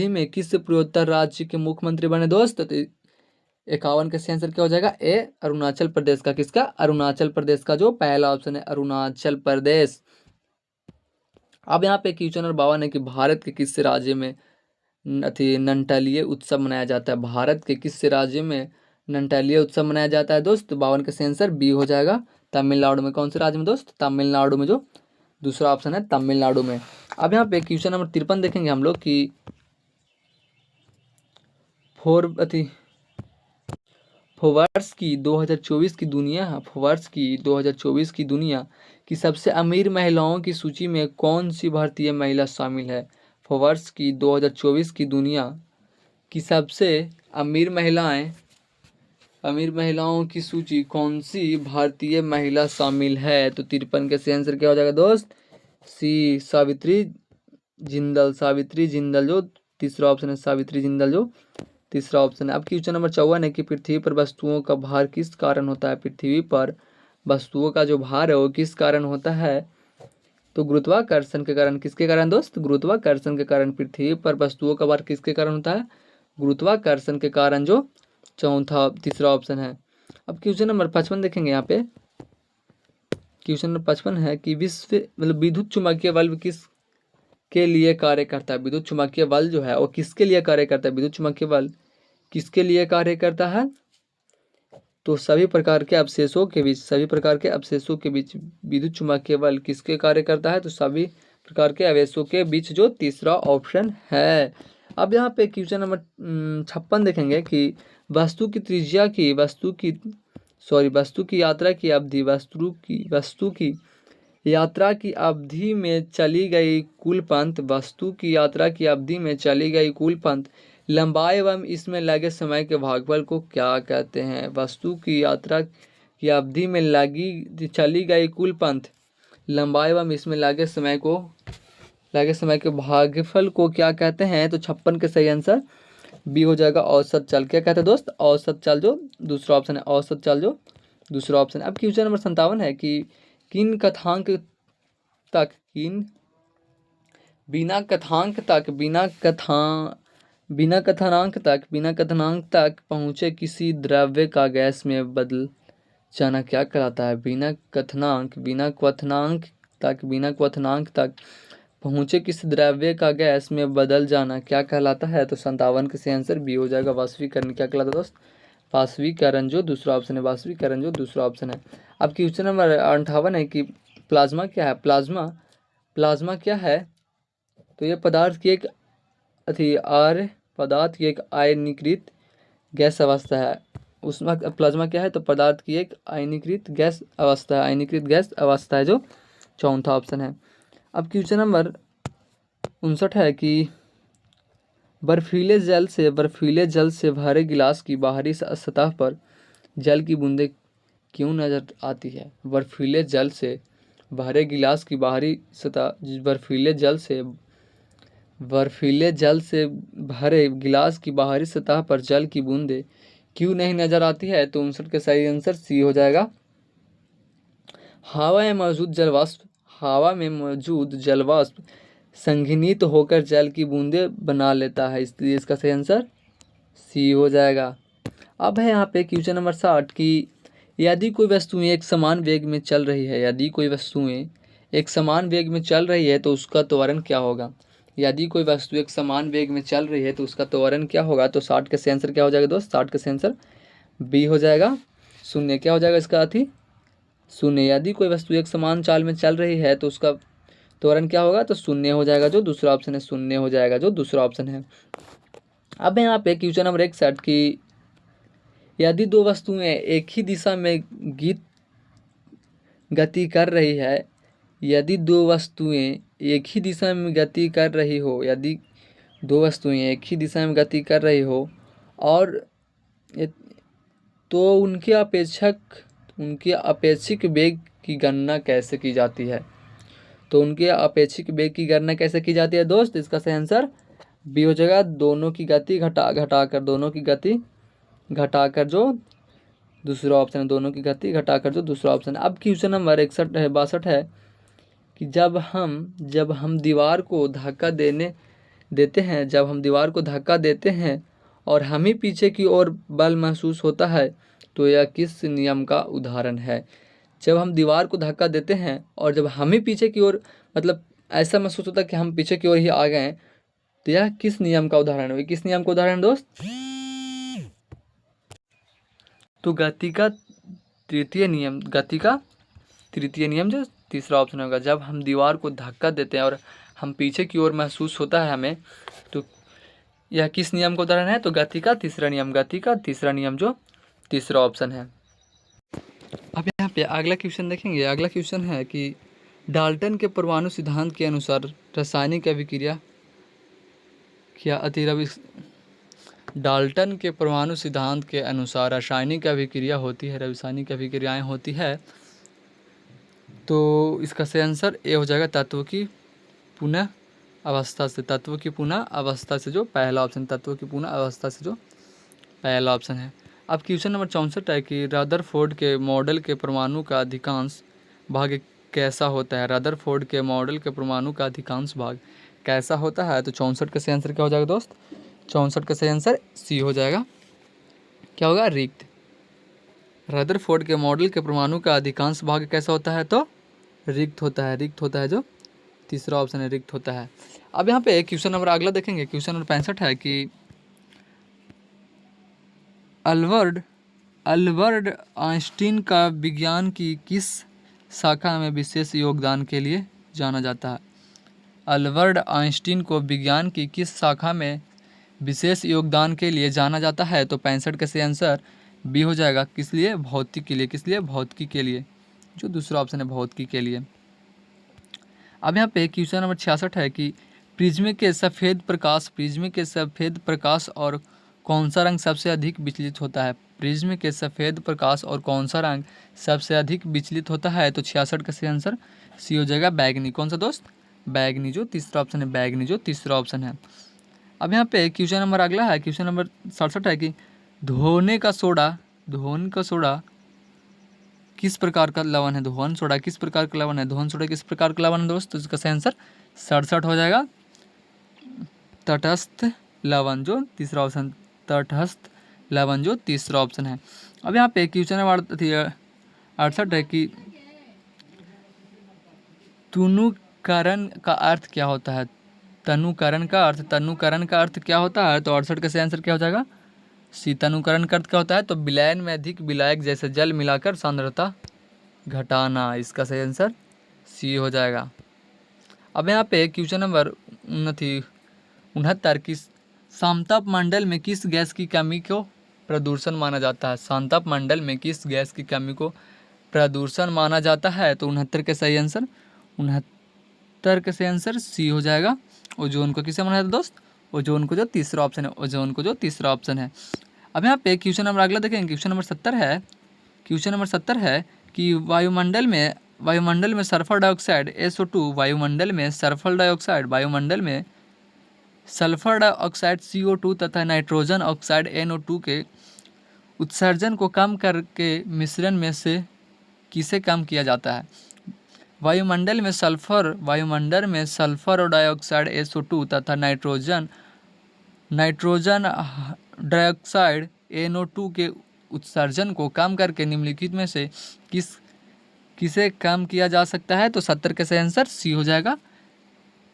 में किस पूर्वोत्तर राज्य के मुख्यमंत्री बने दोस्त? तो 51 का आंसर क्या हो जाएगा? ए, अरुणाचल प्रदेश का। किसका? अरुणाचल प्रदेश का, जो पहला ऑप्शन है अरुणाचल प्रदेश। अब यहाँ पे क्वेश्चन नंबर 52 है कि भारत के किस राज्य में ननटालिया उत्सव मनाया जाता है? भारत के किस राज्य में ननटालिया उत्सव मनाया जाता है दोस्त? 52 का आंसर बी हो जाएगा, तमिलनाडु में। कौन से राज्य में दोस्त? तमिलनाडु में, जो दूसरा ऑप्शन है तमिलनाडु में। अब यहाँ पे क्वेश्चन नंबर 53 देखेंगे हम लोग कि फोर्ब्स की 2024 की दुनिया की सबसे अमीर महिलाओं की सूची में कौन सी भारतीय महिला शामिल है? फोर्ब्स की 2024 की दुनिया की सबसे अमीर महिलाओं की सूची कौन सी भारतीय महिला शामिल है? तो 53 का आंसर क्या हो जाएगा दोस्त? सी, सावित्री जिंदल, जो तीसरा ऑप्शन है सावित्री जिंदल, जो तीसरा ऑप्शन है। अब क्वेश्चन नंबर 54 है कि पृथ्वी पर वस्तुओं का भार किस कारण होता है? पृथ्वी पर वस्तुओं का जो भार है वो किस कारण होता है? तो गुरुत्वाकर्षण के कारण। किसके कारण दोस्त? गुरुत्वाकर्षण के कारण पृथ्वी पर वस्तुओं का भार किसके कारण होता है? गुरुत्वाकर्षण के कारण जो तीसरा ऑप्शन है। अब क्वेश्चन नंबर 55 देखेंगे यहाँ पे। क्वेश्चन नंबर 55 है कि विद्युत चुम्बकीय बल किस के लिए कार्य करता है। विद्युत चुम्बकीय बल जो है वो किसके लिए कार्य करता है। विद्युत चुम्बकीय बल किसके लिए कार्य करता है। तो सभी प्रकार के अवशेषों के बीच विद्युत चुम्बकीय बल किसके कार्य करता है। तो सभी प्रकार के अवशेषों के बीच जो तीसरा ऑप्शन है। अब यहाँ पे क्वेश्चन नंबर 56 देखेंगे कि वस्तु की यात्रा की अवधि में चली गई कुल पंथ लंबाई एवं इसमें लगे समय के भागफल को क्या कहते हैं। वस्तु की यात्रा की अवधि में चली गई कुल पंथ लंबाई एवं इसमें लगे समय के भागफल को क्या कहते हैं। तो 56 के सही आंसर बी हो जाएगा, औसत चाल। क्या कहते हैं दोस्त, औसत चाल जो दूसरा ऑप्शन है, औसत चाल जो दूसरा ऑप्शन है। अब क्वेश्चन नंबर 57 है कि बिना कथनांक तक पहुँचे किसी द्रव्य का गैस में बदल जाना क्या कहलाता है। बिना क्वथनांक तक पहुँचे किसी द्रव्य का गैस में बदल जाना क्या कहलाता है। तो 57 के सही आंसर बी हो जाएगा, वाष्पीकरण। क्या कहलाता है दोस्त, वाष्पीकरण जो दूसरा ऑप्शन है, वाष्पीकरण जो दूसरा ऑप्शन है। अब क्वेश्चन नंबर 58 है कि प्लाज्मा क्या है। प्लाज्मा क्या है। तो ये पदार्थ की एक आयनीकृत गैस अवस्था है। उसमें प्लाज्मा क्या है। तो पदार्थ की एक आयनीकृत गैस अवस्था है जो चौथा ऑप्शन है। अब क्वेश्चन नंबर 59 है कि बर्फीले जल से भरे गिलास की बाहरी सतह पर जल की बूंदें क्यों नजर आती है। बर्फीले जल से भरे गिलास की बाहरी सतह बर्फीले जल से भरे गिलास की बाहरी सतह पर जल की बूंदें क्यों नहीं नजर आती है। तो 59 के सही आंसर सी हो जाएगा। हवा में मौजूद जलवाष्प संघनित होकर जल की बूंदें बना लेता है, इसलिए इसका सही आंसर सी हो जाएगा। अब है यहाँ पे क्वेश्चन नंबर 60 कि यदि कोई वस्तुएं एक समान वेग में चल रही है तो उसका त्वरण क्या होगा। यदि कोई वस्तु एक समान वेग में चल रही है तो उसका त्वरण क्या होगा। तो 60 के सही आंसर क्या हो जाएगा दोस्त, 60 के सही आंसर बी हो जाएगा, शून्य। क्या हो जाएगा इसका शून्य। यदि कोई वस्तु एक समान चाल में चल रही है तो उसका त्वरण क्या होगा। तो शून्य हो जाएगा, जो दूसरा ऑप्शन है, शून्य हो जाएगा जो दूसरा ऑप्शन है। अब यहाँ पे क्वेश्चन नंबर 61 की यदि दो वस्तुएं एक ही दिशा में गति कर रही है यदि दो वस्तुएं एक ही दिशा में गति कर रही हो और तो उनके अपेक्षिक वेग की गणना कैसे की जाती है। तो उनके अपेक्षिक वेग की गणना कैसे की जाती है दोस्त, इसका सही आंसर बी हो जाएगा, दोनों की गति घटाकर जो दूसरा ऑप्शन है, दोनों की गति घटाकर जो दूसरा ऑप्शन है। अब क्वेश्चन नंबर 62 है कि जब हम दीवार को धक्का देते हैं और हमें पीछे की ओर बल महसूस होता है तो यह किस नियम का उदाहरण है। जब हम दीवार को धक्का देते हैं और जब हमें पीछे की ओर मतलब ऐसा महसूस होता है कि हम पीछे की ओर ही आ गए हैं तो यह किस नियम का उदाहरण है। किस नियम का उदाहरण दोस्त, तो गति का तृतीय नियम जो तीसरा ऑप्शन होगा। जब हम दीवार को धक्का देते हैं और हम पीछे की ओर महसूस होता है हमें तो यह किस नियम का उदाहरण है। तो गति का तीसरा नियम जो तीसरा ऑप्शन है। अब यहाँ पे अगला क्वेश्चन देखेंगे। अगला क्वेश्चन है कि डाल्टन के परमाणु सिद्धांत के अनुसार रासायनिक अभिक्रिया रासायनिक अभिक्रियाएं होती है। तो इसका सही आंसर ए हो जाएगा, तत्व की पुनः अवस्था से जो पहला ऑप्शन है। अब क्वेश्चन नंबर 64 है कि रदरफोर्ड के मॉडल के परमाणु का अधिकांश भाग कैसा होता है। रदरफोर्ड के मॉडल के परमाणु का अधिकांश भाग कैसा होता है। तो 64 का सही आंसर क्या हो जाएगा दोस्त, 64 का सही आंसर सी हो जाएगा। क्या होगा? रिक्त। रदरफोर्ड के मॉडल के परमाणु का अधिकांश भाग कैसा होता है? तो रिक्त होता है। रिक्त होता है, जो तीसरा ऑप्शन है, रिक्त होता है। अब यहाँ पे क्वेश्चन नंबर अगला देखेंगे। क्वेश्चन नंबर 65 है कि अल्बर्ट आइंस्टीन का विज्ञान की किस शाखा में विशेष योगदान के लिए जाना जाता है? अल्बर्ट आइंस्टीन को विज्ञान की किस शाखा में विशेष योगदान के लिए जाना जाता है? तो 65 का सही आंसर बी हो जाएगा। किस लिए? भौतिकी के लिए। किस लिए? भौतिकी के लिए, जो दूसरा ऑप्शन है, भौतिकी के लिए। अब यहाँ पे क्वेश्चन नंबर 66 है कि प्रिज्म के सफ़ेद प्रकाश और कौन सा रंग सबसे अधिक विचलित होता है? प्रिज्म के सफ़ेद प्रकाश और कौन सा रंग सबसे अधिक विचलित होता है? तो 66 का सही आंसर सी हो जाएगा, बैगनी। कौन सा दोस्त? बैगनी, जो तीसरा ऑप्शन है, बैगनी जो तीसरा ऑप्शन है। अब यहाँ पे क्वेश्चन नंबर अगला है, क्वेश्चन नंबर 67 है कि धोने का सोडा किस प्रकार का लवण है? धोन सोडा किस प्रकार का लवण है? धोन सोडा किस प्रकार का लवण है दोस्त? तो इसका सही आंसर 67 हो जाएगा, तटस्थ लवण, जो तीसरा ऑप्शन, तटस्थ लवण जो तीसरा ऑप्शन है। अब यहाँ पे क्वेश्चन नंबर 68 है कि तनुकरण का अर्थ क्या होता है? तनुकरण का अर्थ क्या होता है? तो 68 का सही आंसर क्या हो जाएगा? सी। तनुकरण का अर्थ क्या होता है? तो विलयन में अधिक विलायक जैसे जल मिलाकर सांद्रता घटाना। इसका सही आंसर सी हो जाएगा। अब यहाँ पे क्वेश्चन नंबर 69 की समताप मंडल में किस गैस की कमी को प्रदूषण माना जाता है? समताप मंडल में किस गैस की कमी को प्रदूषण माना जाता है? तो 69 का सही आंसर सी हो जाएगा। ओजोन को किसे माना जाता है दोस्त? ओजोन को, जो तीसरा ऑप्शन है, ओजोन को जो तीसरा ऑप्शन है। अब यहाँ पे क्वेश्चन नंबर अगला देखेंगे। क्वेश्चन नंबर 70 है कि वायुमंडल में सल्फर डाइऑक्साइड SO2, वायुमंडल में सल्फर डाइऑक्साइड CO2 तथा नाइट्रोजन ऑक्साइड NO2 के उत्सर्जन को कम करके मिश्रण में से किसे कम किया जाता है? वायुमंडल में सल्फर डाइऑक्साइड SO2 तथा नाइट्रोजन डाइऑक्साइड NO2 के उत्सर्जन को कम करके निम्नलिखित में से किसे कम किया जा सकता है? तो 70 का सही आंसर सी हो जाएगा,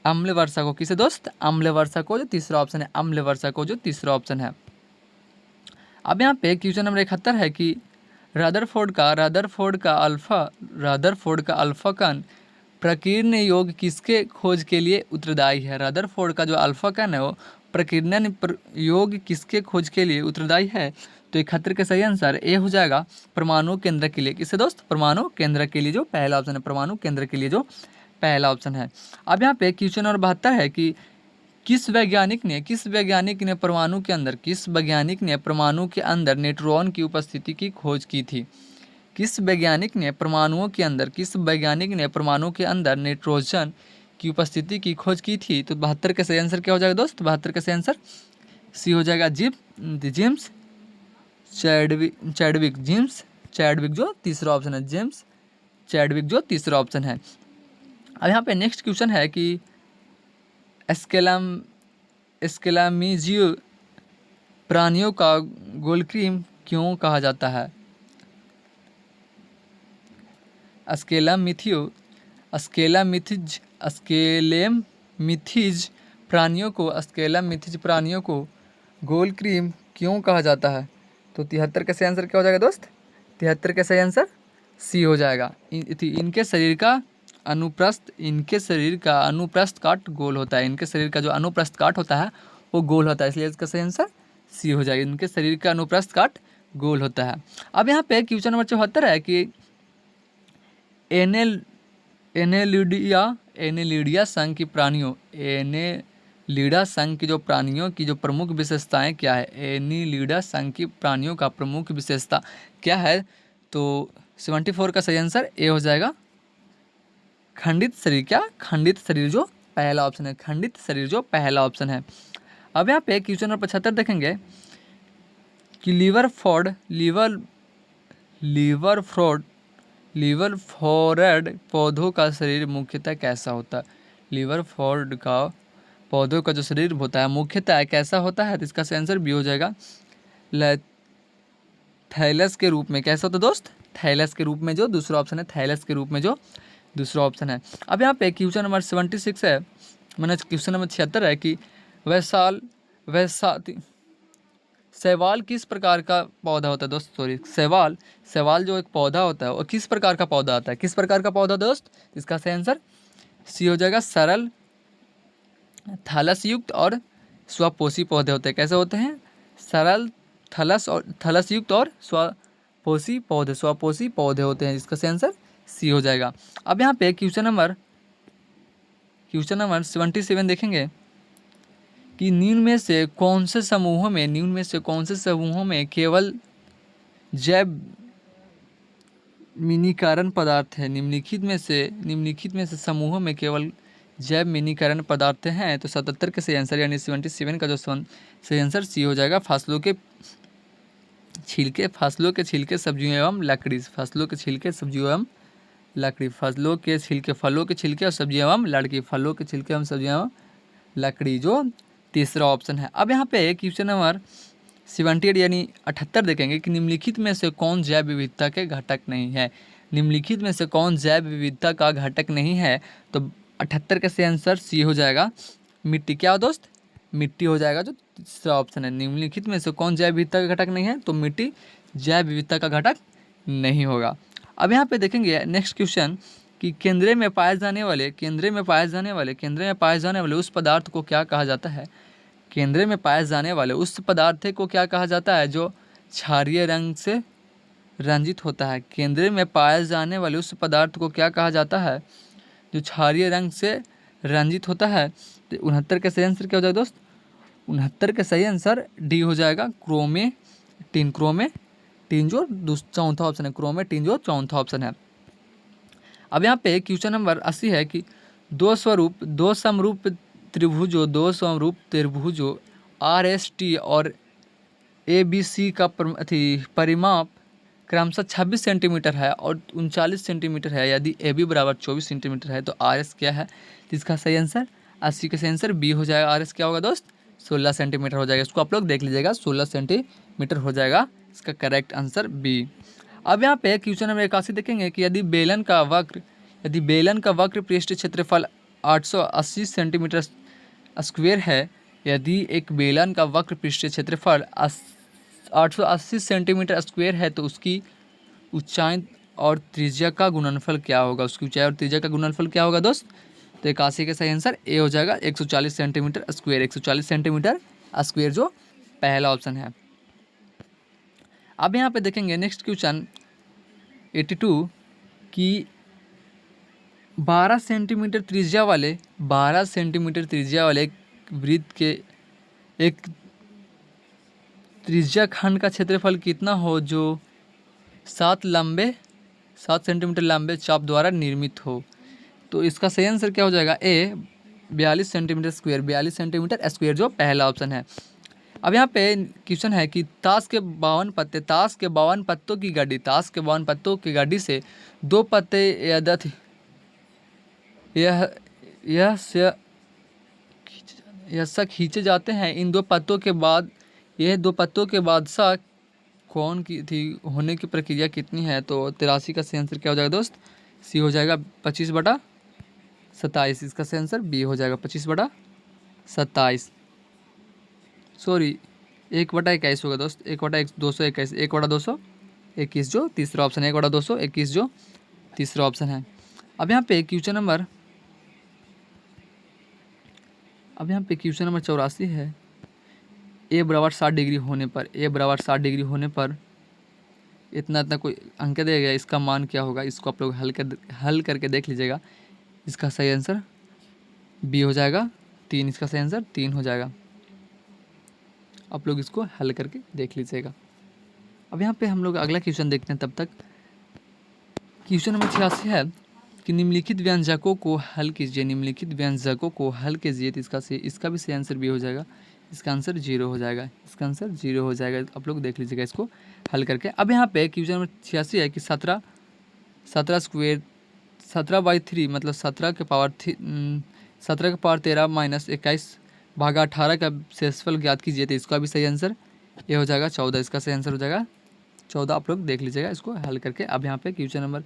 अम्ल वर्षा को। किसे दोस्त? अम्ल वर्षा को, जो तीसरा ऑप्शन है, अम्ल वर्षा को, जो तीसरा ऑप्शन है। अब यहाँ पे क्वेश्चन नंबर 71 है कि रदरफोर्ड का अल्फा कण प्रकीर्णन योग किसके खोज के लिए उत्तरदायी है? रदरफोर्ड का जो अल्फा कण है वो प्रकीर्णन योग किसके खोज के लिए उत्तरदायी है? तो 71 का सही आंसर ए हो जाएगा, परमाणु केंद्र के लिए। किससे दोस्त? परमाणु केंद्र के लिए, जो पहला ऑप्शन है, परमाणु केंद्र के लिए जो पहला ऑप्शन है। अब यहाँ पे क्वेश्चन नंबर 72 है कि किस वैज्ञानिक ने परमाणु के अंदर न्यूट्रॉन की उपस्थिति की खोज की थी? किस वैज्ञानिक ने परमाणु के अंदर नाइट्रोजन की उपस्थिति की खोज की थी? तो 72 का सही आंसर क्या हो जाएगा दोस्त? 72 का सही आंसर सी हो जाएगा, जेम्स चैडविक जो तीसरा ऑप्शन है, जेम्स चैडविक जो तीसरा ऑप्शन है। अब यहाँ पे नेक्स्ट क्वेश्चन है कि एस्केलामिजियो प्राणियों का गोल्डक्रीम क्यों कहा जाता है? अस्केलेमिथिज प्राणियों को गोल्डक्रीम क्यों कहा जाता है? तो 73 का सही आंसर क्या हो जाएगा दोस्त? 73 का सही आंसर सी हो जाएगा। इनके शरीर का अनुप्रस्थ काट गोल होता है। इनके शरीर का जो अनुप्रस्थ काट होता है वो गोल होता है, इसलिए इसका सही आंसर सी हो जाएगा। इनके शरीर का अनुप्रस्थ काट गोल होता है। अब यहाँ पे क्वेश्चन नंबर 74 है कि एनेलिडिया संघ की जो प्राणियों की जो प्रमुख विशेषताएं क्या है? एनेलिडा संघ की प्राणियों का प्रमुख विशेषता क्या है? तो 74 का सही आंसर ए हो जाएगा, खंडित शरीर जो पहला ऑप्शन है, खंडित शरीर जो पहला ऑप्शन है। अब यहाँ पे क्वेश्चन नंबर 75 देखेंगे कि लीवरफोर्ड पौधों का शरीर मुख्यतः कैसा होता है? लीवरफोर्ड का पौधों का जो शरीर होता है मुख्यतः कैसा होता है, तो इसका सही आंसर बी हो जाएगा, थैलस के रूप में। कैसा होता है दोस्त, थैलस के रूप में, जो दूसरा ऑप्शन है, थैलस के रूप में जो दूसरा ऑप्शन है। अब यहाँ पे क्वेश्चन नंबर 76 है, मैंने क्वेश्चन नंबर 76 है कि वैसा शैवाल किस प्रकार का पौधा होता है दोस्त, सॉरी शैवाल जो एक पौधा होता है वो किस प्रकार का पौधा आता है, किस प्रकार का पौधा दोस्त, इसका सही आंसर सी हो जाएगा, सरल थलस युक्त और स्वपोषी पौधे होते हैं। कैसे होते हैं, सरल थलस युक्त और स्वपोषी पौधे होते हैं, जिसका सही आंसर सी हो जाएगा। अब यहाँ पे क्वेश्चन नंबर 77 देखेंगे कि निम्न में से कौन से समूहों में केवल जैव मिनीकरण पदार्थ है। निम्नलिखित में से समूहों में केवल जैव मिनीकरण पदार्थ हैं। तो 77 के सही आंसर यानी 77 का जो सही आंसर सी हो जाएगा, फसलों के छिलके, सब्जियों एवं लकड़ी, फलों के छिलके, सब्जियों एवं लकड़ी, जो तीसरा ऑप्शन है। अब यहाँ पे क्वेश्चन नंबर 78 यानी 78 देखेंगे कि निम्नलिखित में से कौन जैव विविधता के घटक नहीं है। निम्नलिखित में से कौन जैव विविधता का घटक नहीं है, तो 78 का सही आंसर सी हो जाएगा, मिट्टी। क्या हो दोस्त, मिट्टी हो जाएगा, जो तीसरा ऑप्शन है। निम्नलिखित में से कौन जैव विविधता का घटक नहीं है, तो मिट्टी जैव विविधता का घटक नहीं होगा। अब यहाँ पे देखेंगे नेक्स्ट क्वेश्चन कि केंद्र में पाए जाने वाले उस पदार्थ को क्या कहा जाता है। केंद्र में पाए जाने वाले उस पदार्थ को क्या कहा जाता है जो क्षारीय रंग से रंजित होता है। केंद्र में पाए जाने वाले उस पदार्थ को क्या कहा जाता है जो क्षारीय रंग से रंजित होता है। तो 69 का सही आंसर क्या हो जाएगा दोस्त, 69 का सही आंसर डी हो जाएगा, क्रोमेटिन जो चौथा ऑप्शन है, क्रोमेटिन जो चौथा ऑप्शन है। अब यहाँ पे क्वेश्चन नंबर 80 है कि दो समरूप त्रिभुजों RST और ABC का परिमाप क्रमशः 26 सेंटीमीटर है और 39 सेंटीमीटर है। यदि AB बराबर 24 सेंटीमीटर है तो RS क्या है, जिसका सही आंसर 80 का सही आंसर बी हो जाएगा। RS क्या होगा दोस्त, 16 सेंटीमीटर हो जाएगा। इसको आप लोग देख लीजिएगा, 16 सेंटीमीटर हो जाएगा इसका करेक्ट आंसर बी। अब यहाँ पे क्वेश्चन नंबर 81 देखेंगे कि यदि बेलन का वक्र पृष्ठ क्षेत्रफल 880 सेंटीमीटर स्क्वायर है, यदि एक बेलन का वक्र पृष्ठ क्षेत्रफल 880 सेंटीमीटर स्क्वायर है, तो उसकी ऊंचाई और त्रिज्या का गुणनफल क्या होगा। उसकी ऊंचाई और त्रिज्या का गुणनफल क्या होगा दोस्त, तो 81 का सही आंसर ए हो जाएगा, 140 सेंटीमीटर स्क्वायर। 140 सेंटीमीटर स्क्वायर जो पहला ऑप्शन है। अब यहाँ पे देखेंगे नेक्स्ट क्वेश्चन 82 कि 12 सेंटीमीटर त्रिज्या वाले एक वृत्त के एक त्रिज्या खंड का क्षेत्रफल कितना हो जो 7 सेंटीमीटर लंबे चाप द्वारा निर्मित हो। तो इसका सही आंसर क्या हो जाएगा, ए 42 सेंटीमीटर स्क्वायर जो पहला ऑप्शन है। अब यहाँ पे क्वेश्चन है कि ताश के 52 पत्तों की गड्डी से 2 पत्ते खींचे जाते हैं। इन 2 पत्तों के बाद सा कौन की थी होने की प्रक्रिया कितनी है। तो 83 का सही आंसर क्या हो जाएगा दोस्त, सी हो जाएगा 25/27। इसका सही आंसर बी हो जाएगा 25/27, सॉरी 1/21 होगा दोस्त, 1/221 जो तीसरा ऑप्शन है, 1/221 जो तीसरा ऑप्शन है। अब यहाँ पे क्वेश्चन नंबर 84 है। ए बराबर 60 डिग्री होने पर इतना कोई अंक देगा, इसका मान क्या होगा, इसको आप लोग हल करके देख लीजिएगा। इसका सही आंसर बी हो जाएगा 3, इसका सही आंसर 3 हो जाएगा। आप लोग इसको हल करके देख लीजिएगा। अब यहाँ पे हम लोग अगला क्वेश्चन देखते हैं। तब तक क्वेश्चन नंबर 86 है कि निम्नलिखित व्यंजकों को हल कीजिए। तो इसका भी सही आंसर बी हो जाएगा। इसका आंसर 0 हो जाएगा। आप लोग देख लीजिएगा इसको हल करके। अब यहाँ पे क्वेश्चन नंबर 86 है कि 17 स्क्वायर 17/3 मतलब 17 के पावर 17 का पावर 13 माइनस 21 भागा 18 का शेषफल ज्ञात कीजिए। तो इसका भी सही आंसर ये हो जाएगा 14। इसका सही आंसर हो जाएगा 14। आप लोग देख लीजिएगा इसको हल करके। अब यहाँ पे क्वेश्चन नंबर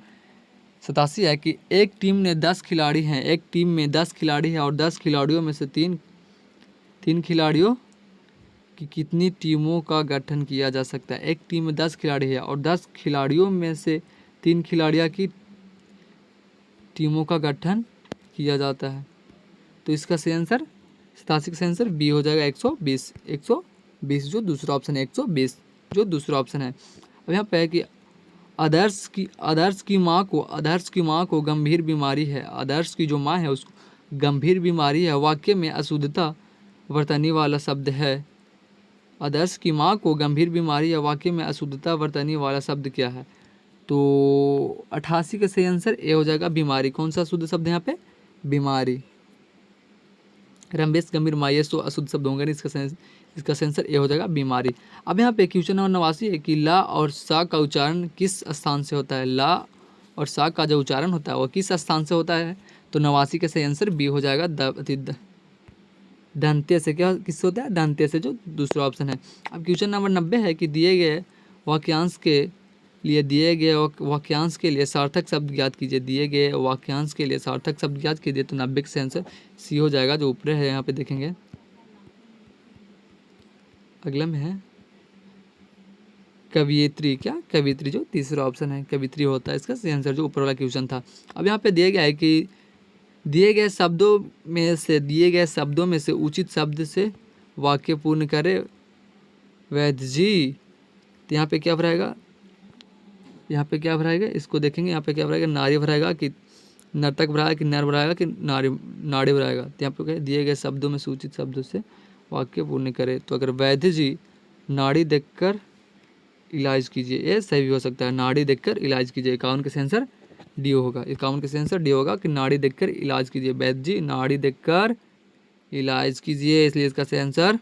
87 है कि एक टीम में 10 खिलाड़ी हैं, एक टीम में 10 खिलाड़ी हैं और 10 खिलाड़ियों में से तीन खिलाड़ियों कि कितनी टीमों का गठन किया जा सकता है। एक टीम में 10 खिलाड़ी है और 10 खिलाड़ियों में से 3 खिलाड़ियों की टीमों का गठन किया जाता है। तो इसका सही आंसर 87 का सही आंसर बी हो जाएगा 120। 120 जो दूसरा ऑप्शन है, 120 जो दूसरा ऑप्शन है। अब यहाँ पे है कि आदर्श की माँ को गंभीर बीमारी है। आदर्श की जो माँ है उसको गंभीर बीमारी है। वाक्य में अशुद्धता वर्तनी वाला शब्द है। आदर्श की माँ को गंभीर बीमारी है, वाक्य में अशुद्धता वर्तनी वाला शब्द क्या है। तो 88 का सही आंसर ए हो जाएगा बीमारी। कौन सा अशुद्ध शब्द है यहाँ पे, बीमारी। रमेश गंभीर माइस तो अशुद्ध शब्द होंगे नहीं, इसका सही आंसर ए हो जाएगा बीमारी। अब यहाँ पे क्वेश्चन नंबर 89 है कि ला और सा का उच्चारण किस स्थान से होता है। ला और सा का जो उच्चारण होता है वो किस स्थान से होता है। तो 89 का सही आंसर बी हो जाएगा दंत्य से। क्या किससे होता है, दंत्य से, जो दूसरा ऑप्शन है। अब क्वेश्चन नंबर 90 है कि दिए गए वाक्यांश के लिए सार्थक शब्द ज्ञात कीजिए। दिए गए वाक्यांश के लिए सार्थक शब्द ज्ञात कीजिए। तो 90 का आंसर सी हो जाएगा जो ऊपर है। यहाँ पे देखेंगे अगला में है कवियत्री। क्या कवियत्री, जो तीसरा ऑप्शन है कवियत्री होता है इसका सही आंसर, जो ऊपर वाला क्वेश्चन था। अब यहाँ पे दिया गया है कि दिए गए शब्दों में से उचित शब्द से वाक्य पूर्ण करे वैद्य जी। तो यहाँ पे क्या भराएगा, इसको देखेंगे। यहाँ पे क्या भराएगा, नारी भराएगा कि नर्तक भराएगा कि नर भराएगा कि नाड़ी भराएगा। तो यहाँ पे दिए गए शब्दों में सूचित शब्दों से वाक्य पूर्ण करे। तो अगर वैद्य जी नाड़ी देखकर इलाज कीजिए, ये सही भी हो सकता है, नाड़ी देखकर इलाज कीजिए। 51 का आंसर डी होगा। 51 का आंसर डी होगा कि नाड़ी देखकर इलाज कीजिए। वैद्य जी नाड़ी देखकर इलाज कीजिए, इसलिए इसका सही आंसर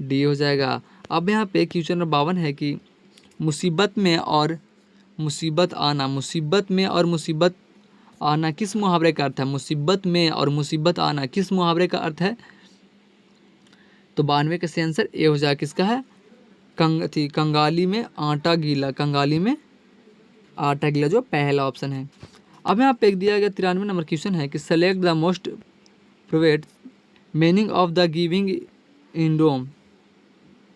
डी हो जाएगा। अब यहाँ पे क्वेश्चन नंबर 52 है कि मुसीबत में और मुसीबत आना किस मुहावरे का अर्थ है। मुसीबत में और मुसीबत आना किस मुहावरे का अर्थ है। तो 92 का सही आंसर ए हो जाएगा। किसका है, कंगाली में आटा गीला। कंगाली में आटा गीला जो पहला ऑप्शन है। अब यहाँ पे एक दिया गया 93 नंबर क्वेश्चन है कि select the most probable meaning of the giving idiom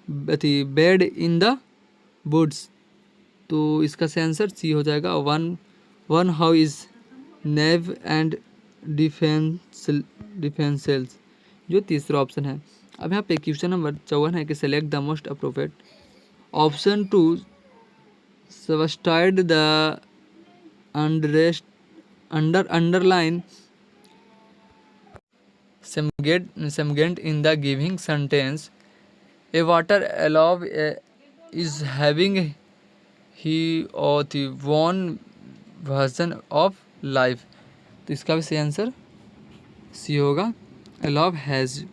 bed in the woods. तो इसका सही आंसर सी हो जाएगा। One who is naive and defenceless, जो तीसरा ऑप्शन है। अब यहाँ पे क्वेश्चन नंबर 54 है कि select the most appropriate option to substitute the underline segment in the giving sentence. A water allow is having he और the one version of life. तो इसका भी सही आंसर सी होगा, अलाव हैज़,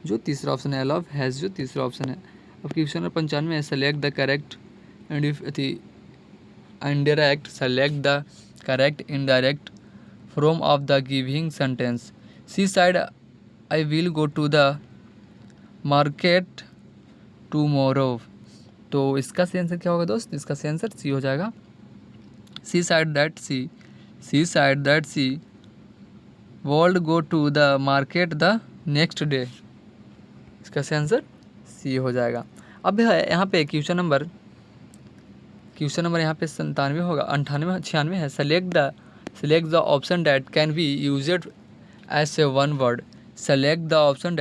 जो तीसरा ऑप्शन है। अलाव हैज़ जो तीसरा ऑप्शन है। अब क्वेश्चन नंबर 95 है select the correct indirect from of the giving sentence. She said I will go to the market tomorrow. तो इसका सही आंसर क्या होगा दोस्त, इसका सही आंसर सी हो जाएगा। She said that she would go to the market the next day. इसका सही आंसर सी हो जाएगा। अब है यहाँ पे क्वेश्चन नंबर यहाँ पे 97 होगा, 98 96 है। Select the option that can be used as a one word. Select the option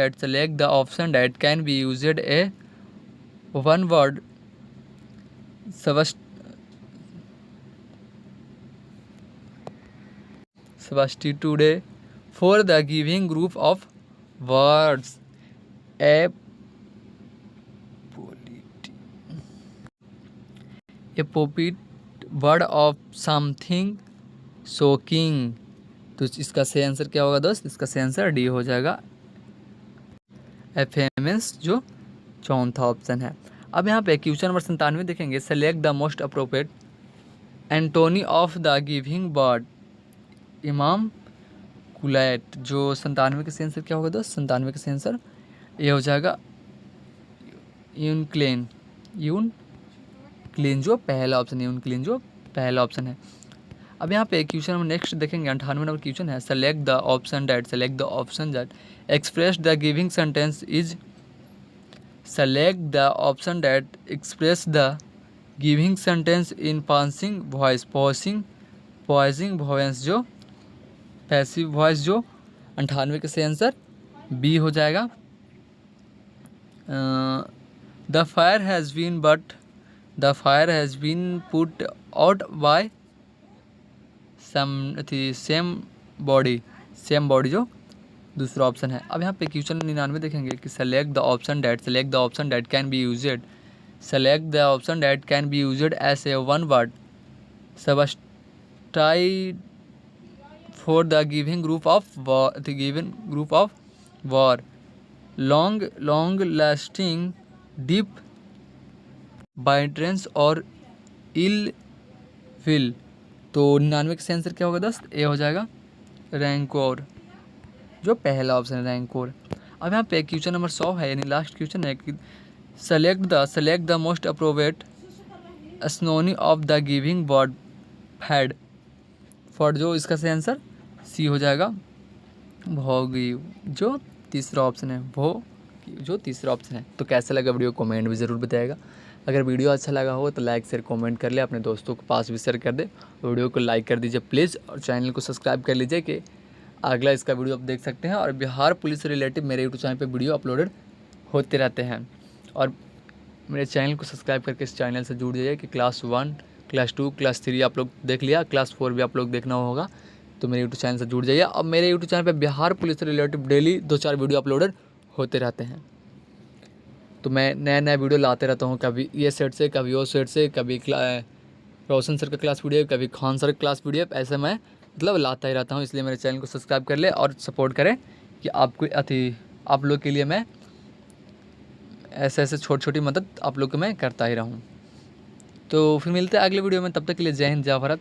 that can be used a one word substitute for the giving group of words. A poet word of something shocking। तो इसका सही answer क्या होगा दोस्त, इसका सही answer D हो जाएगा, एफेमस, जो चौथा ऑप्शन है। अब यहाँ पे क्वेश्चन नंबर 97 देखेंगे। Select the most appropriate antonym of the giving word. इमाम यूनक्लेट, जो 97 का सेंसर क्या होगा दोस्त, 97 का सेंसर ये हो जाएगा यूनक्लेन, यूनक्लेन जो पहला ऑप्शन है, यूनक्लेन जो पहला ऑप्शन है। अब यहाँ पे क्वेश्चन हम नेक्स्ट देखेंगे, 98 नंबर क्वेश्चन है, select the option that express the giving sentence is, select the option that express the giving sentence in passing voice, poising voice जो पैसिव वॉइस जो 98 का सही आंसर बी हो जाएगा। The fire has been put out by somebody जो दूसरा option है। अब यहाँ पे क्वेश्चन 99 देखेंगे कि select the option that can be used, select the option that can be used as a one word substitute for the giving group of word, long lasting, deep bitterness और ill will. तो 99 का sensor क्या होगा दोस्त, ए हो जाएगा रैंकोर, जो पहला ऑप्शन है रैंकोर। अब यहाँ पे क्वेश्चन नंबर 100 है, यानी लास्ट क्वेश्चन है कि select the most appropriate synonym of the giving word fad for, जो इसका सही आंसर सी हो जाएगा भोगी, जो तीसरा ऑप्शन है, जो तीसरा ऑप्शन है। तो कैसा लगा वीडियो कमेंट भी ज़रूर बताएगा। अगर वीडियो अच्छा लगा हो तो लाइक शेयर कमेंट कर ले, अपने दोस्तों के पास भी शेयर कर दे, वीडियो को लाइक कर दीजिए प्लीज़, और चैनल को सब्सक्राइब कर लीजिए कि अगला इसका वीडियो आप देख सकते हैं। और बिहार पुलिस से रिलेटेड मेरे यूट्यूब चैनल पे वीडियो अपलोडेड होते रहते हैं, और मेरे चैनल को सब्सक्राइब करके इस चैनल से जुड़ जाइए कि क्लास 1, क्लास 2, क्लास 3 आप लोग देख लिया, क्लास 4 भी आप लोग देखना होगा, तो मेरे यूट्यूब चैनल से जुड़ जाइए। अब मेरे यूट्यूब चैनल पे बिहार पुलिस से रिलेटेड डेली 2-4 वीडियो अपलोडेड होते रहते हैं, तो मैं नया वीडियो लाते रहता हूँ, कभी ये सेट से, कभी वो सेट से, कभी रोशन सर का क्लास वीडियो, कभी खान सर का क्लास वीडियो, ऐसे मैं मतलब लाता ही रहता हूँ। इसलिए मेरे चैनल को सब्सक्राइब कर ले और सपोर्ट करें कि आप लोग के लिए मैं ऐसे छोटी मदद आप लोग को मैं करता ही रहूँ। तो फिर मिलते हैं अगले वीडियो में, तब तक के लिए जय हिंद जय भारत।